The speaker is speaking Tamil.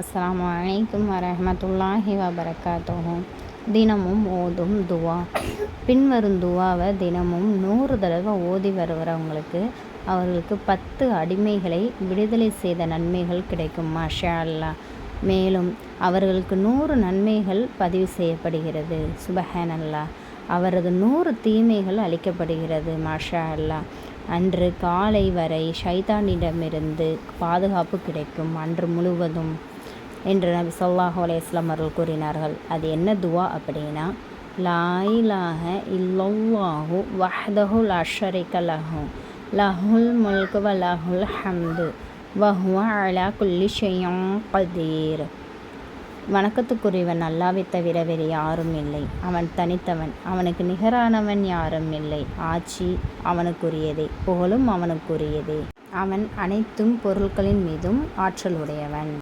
அஸ்ஸலாமு அலைக்கும் வரஹ்மத்துல்லாஹி வபரகாத்துஹு. தினமும் ஓதும் துவா. பின்வரும் துவாவை தினமும் 100 தடவை ஓதி வருகிறவங்களுக்கு அவர்களுக்கு 10 அடிமைகளை விடுதலை செய்த நன்மைகள் கிடைக்கும் மாஷா அல்லாஹ். மேலும் அவர்களுக்கு 100 நன்மைகள் பதிவு செய்யப்படுகிறது. சுபஹானல்லாஹ். அவரது 100 தீமைகள் அளிக்கப்படுகிறது. மாஷா அல்லாஹ். அன்று காலை வரை ஷைத்தானிடமிருந்து பாதுகாப்பு கிடைக்கும் அன்று முழுவதும் என்று நபி ஸல்லல்லாஹு அலைஹி வஸல்லம் அவர்கள் கூறினார்கள். அது என்ன துவா அப்படின்னா, லா இலாஹ இல்லல்லாஹு வஹ்தஹு லா ஷரீக லஹு லஹுல் முல்கு வ லஹுல் ஹம்து வ ஹுவ அலா குல்லி ஷைஇன் கதீர். வணக்கத்துக்குரியவன் அல்லாஹ்வை தவிர வேறு யாரும் இல்லை. அவன் தனித்தவன், அவனுக்கு நிகரானவன் யாரும் இல்லை. ஆட்சி அவனுக்குரியதே, புகழும் அவனுக்குரியதே. அவன் அனைத்தும் பொருட்களின் மீதும் ஆற்றலுடையவன்.